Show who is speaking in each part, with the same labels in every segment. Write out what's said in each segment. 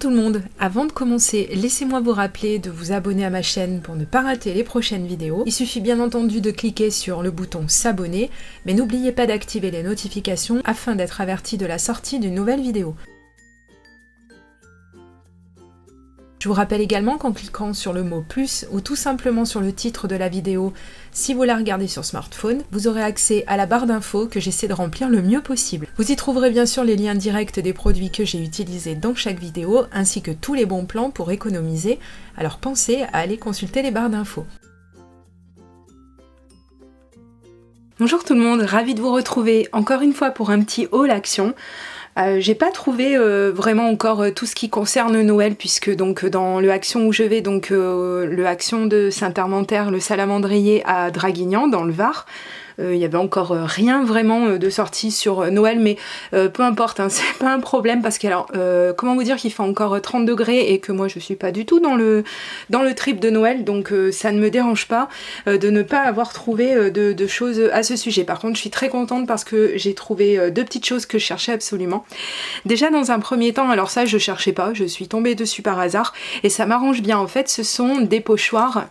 Speaker 1: tout le monde, avant de commencer, laissez-moi vous rappeler de vous abonner à ma chaîne pour ne pas rater les prochaines vidéos. Il suffit bien entendu de cliquer sur le bouton s'abonner, mais n'oubliez pas d'activer les notifications afin d'être averti de la sortie d'une nouvelle vidéo. Je vous rappelle également qu'en cliquant sur le mot plus ou tout simplement sur le titre de la vidéo, si vous la regardez sur smartphone, vous aurez accès à la barre d'infos que j'essaie de remplir le mieux possible. Vous y trouverez bien sûr les liens directs des produits que j'ai utilisés dans chaque vidéo, ainsi que tous les bons plans pour économiser, alors pensez à aller consulter les barres d'infos. Bonjour tout le monde, ravie de vous retrouver encore une fois pour un petit haul action. J'ai pas trouvé vraiment encore tout ce qui concerne Noël, puisque donc dans le action où je vais, donc le action de Saint-Armentaire, le salamandrier à Draguignan dans le Var, il y avait encore rien vraiment de sorti sur Noël, mais peu importe, hein, c'est pas un problème parce que alors comment vous dire qu'il fait encore 30 degrés et que moi je suis pas du tout dans le trip de Noël, donc ça ne me dérange pas de ne pas avoir trouvé de choses à ce sujet. Par contre je suis très contente parce que j'ai trouvé deux petites choses que je cherchais absolument. Déjà dans un premier temps, alors ça je cherchais pas, je suis tombée dessus par hasard et ça m'arrange bien en fait, ce sont des pochoirs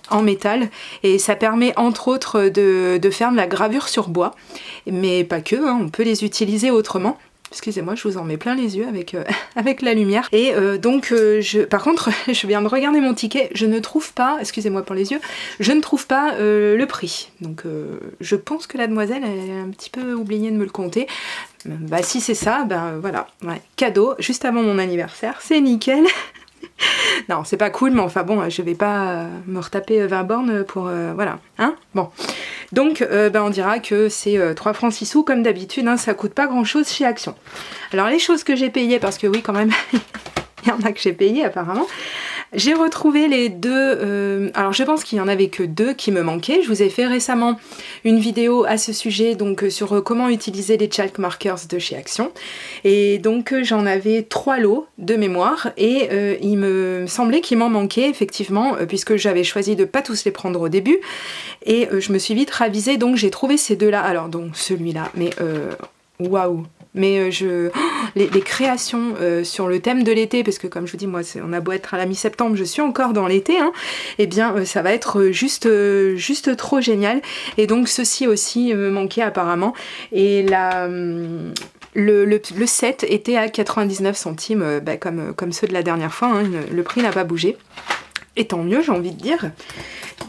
Speaker 1: en métal et ça permet entre autres de faire de la gravure sur bois, mais pas que, hein, on peut les utiliser autrement. Excusez-moi, je vous en mets plein les yeux avec, avec la lumière. Et par contre, je viens de regarder mon ticket, je ne trouve pas, excusez-moi pour les yeux, je ne trouve pas le prix. Donc je pense que la demoiselle elle a un petit peu oublié de me le compter. Bah si c'est ça, ben voilà, ouais, cadeau, juste avant mon anniversaire, c'est nickel. Non, c'est pas cool, mais enfin bon, je vais pas me retaper 20 bornes pour... voilà, hein. Bon, donc on dira que c'est 3 francs 6 sous comme d'habitude, hein, ça coûte pas grand chose chez Action. Alors les choses que j'ai payées, parce que oui quand même, il y en a que j'ai payé apparemment, j'ai retrouvé les deux, alors je pense qu'il y en avait que deux qui me manquaient. Je vous ai fait récemment une vidéo à ce sujet, donc sur comment utiliser les chalk markers de chez Action. Et donc j'en avais 3 lots de mémoire et il me semblait qu'il m'en manquait effectivement, puisque j'avais choisi de pas tous les prendre au début. Et je me suis vite ravisée, donc j'ai trouvé ces deux-là. Alors donc celui-là, mais waouh! Mais les créations sur le thème de l'été, parce que comme je vous dis, moi on a beau être à la mi-septembre, je suis encore dans l'été, hein, et bien ça va être juste trop génial. Et donc ceci aussi me manquait apparemment. Et le set était à 99 centimes, comme ceux de la dernière fois, hein, le prix n'a pas bougé. Et tant mieux, j'ai envie de dire.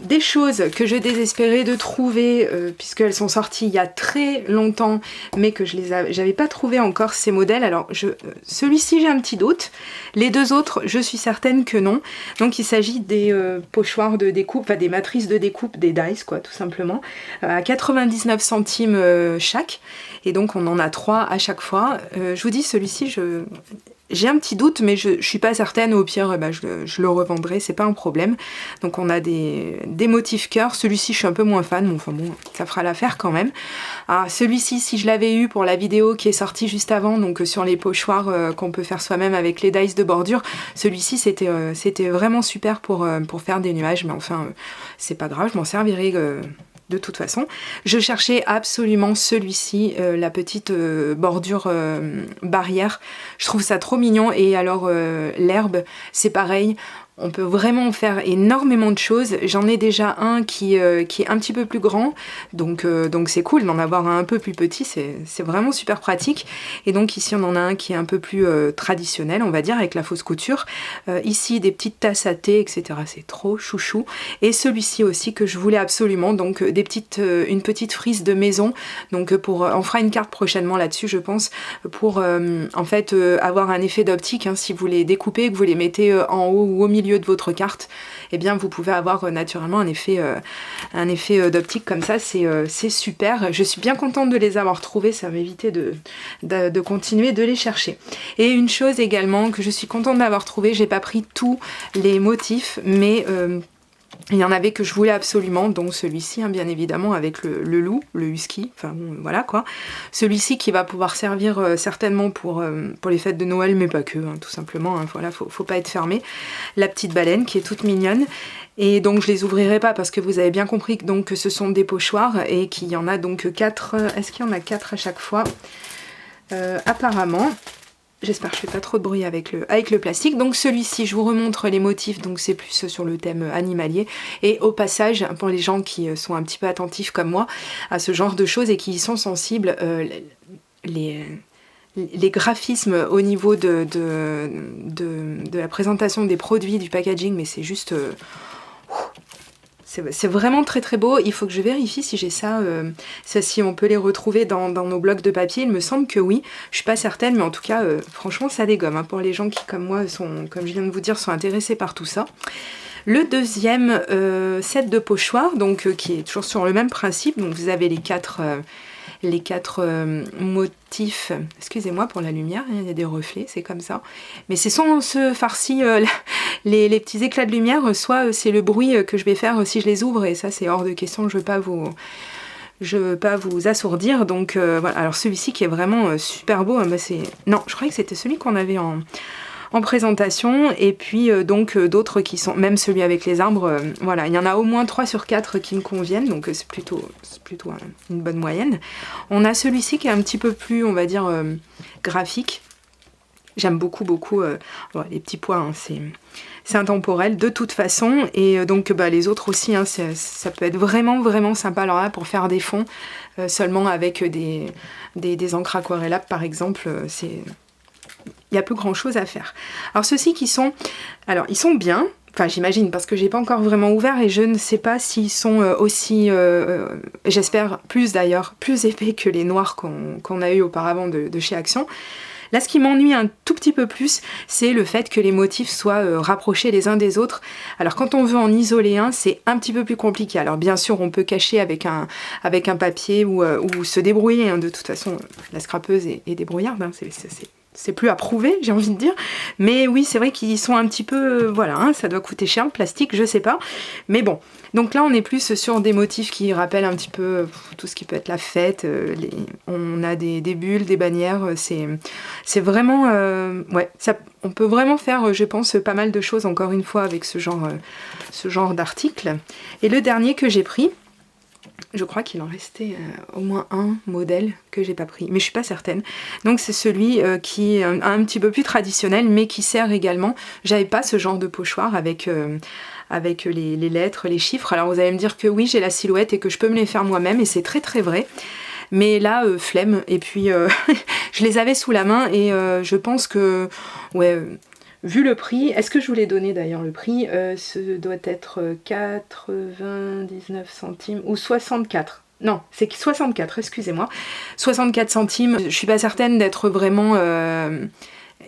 Speaker 1: Des choses que je désespérais de trouver, puisqu'elles sont sorties il y a très longtemps, mais que j'avais pas trouvé encore ces modèles. Alors celui-ci j'ai un petit doute, les deux autres je suis certaine que non. Donc il s'agit des pochoirs de découpe, enfin des matrices de découpe, des dies quoi, tout simplement, à 99 centimes chaque. Et donc on en a 3 à chaque fois. Je vous dis, celui-ci j'ai un petit doute, mais je suis pas certaine. Au pire, je le revendrai, c'est pas un problème. Donc on a des motifs cœur. Celui-ci, je suis un peu moins fan, mais enfin bon, ça fera l'affaire quand même. Ah, celui-ci, si je l'avais eu pour la vidéo qui est sortie juste avant, donc sur les pochoirs qu'on peut faire soi-même avec les dies de bordure, celui-ci c'était vraiment super pour faire des nuages, mais enfin c'est pas grave, je m'en servirai de toute façon. Je cherchais absolument celui-ci, la petite bordure barrière. Je trouve ça trop mignon. Et alors l'herbe, c'est pareil. On peut vraiment faire énormément de choses. J'en ai déjà un qui est un petit peu plus grand, donc c'est cool d'en avoir un peu plus petit, c'est vraiment super pratique. Et donc ici on en a un qui est un peu plus traditionnel, on va dire, avec la fausse couture. Ici des petites tasses à thé, etc. C'est trop chouchou. Et celui-ci aussi que je voulais absolument, donc une petite frise de maison. Donc on fera une carte prochainement là-dessus, je pense, pour en fait avoir un effet d'optique, hein, si vous les découpez, que vous les mettez en haut ou au milieu de votre carte, eh bien vous pouvez avoir naturellement un effet d'optique comme ça, c'est super. Je suis bien contente de les avoir trouvés, ça va m'éviter de continuer de les chercher. Et une chose également que je suis contente d'avoir trouvé, j'ai pas pris tous les motifs, mais il y en avait que je voulais absolument, donc celui-ci, hein, bien évidemment, avec le loup, le husky, enfin bon, voilà quoi. Celui-ci qui va pouvoir servir certainement pour les fêtes de Noël, mais pas que, hein, tout simplement, hein, voilà, faut pas être fermé. La petite baleine qui est toute mignonne. Et donc je les ouvrirai pas parce que vous avez bien compris donc, que ce sont des pochoirs et qu'il y en a donc 4, est-ce qu'il y en a 4 à chaque fois apparemment. J'espère que je fais pas trop de bruit avec le plastique. Donc celui-ci, je vous remontre les motifs, donc c'est plus sur le thème animalier. Et au passage, pour les gens qui sont un petit peu attentifs comme moi à ce genre de choses et qui y sont sensibles, les graphismes au niveau de la présentation des produits, du packaging, mais c'est juste... c'est vraiment très très beau. Il faut que je vérifie si j'ai ça, si on peut les retrouver dans nos blocs de papier. Il me semble que oui, je suis pas certaine, mais en tout cas, franchement, ça dégomme, hein, pour les gens qui, comme moi, comme je viens de vous dire, sont intéressés par tout ça. Le deuxième set de pochoirs, donc qui est toujours sur le même principe. Donc vous avez les quatre motifs, excusez-moi pour la lumière, il y a des reflets, c'est comme ça, mais c'est soit on se farcit les petits éclats de lumière, soit c'est le bruit que je vais faire si je les ouvre, et ça c'est hors de question, je veux pas vous assourdir, donc voilà. Alors celui-ci qui est vraiment super beau, bah non, je croyais que c'était celui qu'on avait en présentation, et puis donc d'autres qui sont, même celui avec les arbres, voilà, il y en a au moins 3 sur 4 qui me conviennent, donc c'est plutôt une bonne moyenne. On a celui-ci qui est un petit peu plus, on va dire, graphique. J'aime beaucoup voilà, les petits pois, hein, c'est intemporel de toute façon, et donc bah, les autres aussi, hein, ça peut être vraiment sympa. Alors là, pour faire des fonds seulement avec des encres aquarellables par exemple, il n'y a plus grand chose à faire. Alors ceux-ci qui sont, alors ils sont bien, enfin j'imagine, parce que j'ai pas encore vraiment ouvert et je ne sais pas s'ils sont aussi, j'espère plus d'ailleurs, plus épais que les noirs qu'on a eu auparavant de chez Action. Là, ce qui m'ennuie un tout petit peu plus, c'est le fait que les motifs soient rapprochés les uns des autres. Alors quand on veut en isoler un, c'est un petit peu plus compliqué. Alors bien sûr, on peut cacher avec un papier ou se débrouiller, hein. De toute façon, la scrapeuse est débrouillarde, hein. C'est plus à prouver, j'ai envie de dire. Mais oui, c'est vrai qu'ils sont un petit peu... voilà, hein, ça doit coûter cher le plastique, je sais pas. Mais bon, donc là on est plus sur des motifs qui rappellent un petit peu tout ce qui peut être la fête. On a des bulles, des bannières, c'est vraiment... ouais, on peut vraiment faire, je pense, pas mal de choses encore une fois avec ce genre d'article. Et le dernier que j'ai pris, je crois qu'il en restait au moins un modèle que j'ai pas pris, mais je suis pas certaine. Donc c'est celui qui est un petit peu plus traditionnel, mais qui sert également. J'avais pas ce genre de pochoir avec les lettres, les chiffres. Alors vous allez me dire que oui, j'ai la silhouette et que je peux me les faire moi-même, et c'est très très vrai. Mais là, flemme. Et puis je les avais sous la main, et je pense que ouais. Vu le prix, est-ce que je vous l'ai donné d'ailleurs le prix, ce doit être 99 centimes ou 64. Non, c'est 64, excusez-moi. 64 centimes, je suis pas certaine d'être vraiment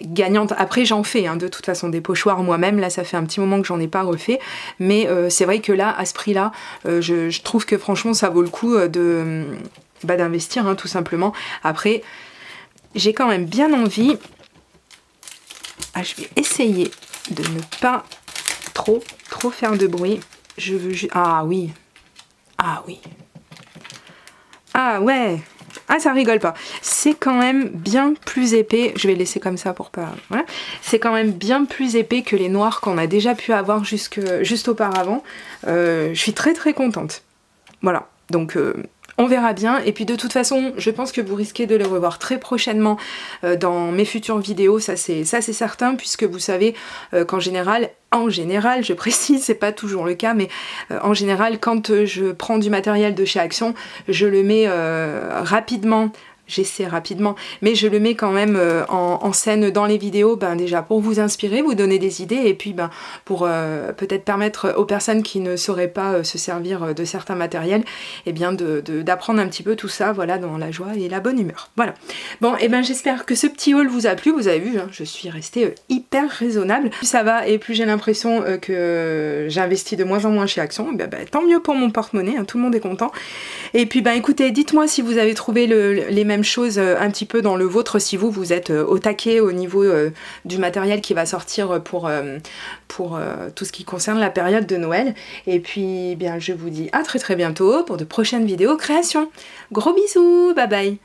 Speaker 1: gagnante. Après j'en fais, hein, de toute façon des pochoirs moi-même, là ça fait un petit moment que j'en ai pas refait, mais c'est vrai que là, à ce prix-là, je trouve que franchement ça vaut le coup d'investir, hein, tout simplement. Après, j'ai quand même bien envie... Ah, je vais essayer de ne pas trop faire de bruit. Je veux juste... Ah oui. Ah oui. Ah ouais. Ah, ça rigole pas. C'est quand même bien plus épais. Je vais laisser comme ça pour pas... Voilà. C'est quand même bien plus épais que les noirs qu'on a déjà pu avoir juste auparavant. Je suis très très contente. Voilà. Donc... on verra bien, et puis de toute façon, je pense que vous risquez de les revoir très prochainement dans mes futures vidéos, ça c'est certain, puisque vous savez qu'en général, je précise, c'est pas toujours le cas, mais en général, quand je prends du matériel de chez Action, je le mets rapidement. J'essaie rapidement, mais je le mets quand même en scène dans les vidéos, déjà pour vous inspirer, vous donner des idées, et puis pour peut-être permettre aux personnes qui ne sauraient pas se servir de certains matériels, et bien d'apprendre un petit peu tout ça, voilà, dans la joie et la bonne humeur. Voilà. Bon, et j'espère que ce petit haul vous a plu. Vous avez vu, hein, je suis restée hyper raisonnable. Plus ça va et plus j'ai l'impression que j'investis de moins en moins chez Action, tant mieux pour mon porte-monnaie, hein, tout le monde est content. Et puis écoutez, dites-moi si vous avez trouvé les mêmes choses un petit peu dans le vôtre, si vous êtes au taquet au niveau du matériel qui va sortir pour tout ce qui concerne la période de Noël. Et puis je vous dis à très très bientôt pour de prochaines vidéos création. Gros bisous, bye bye.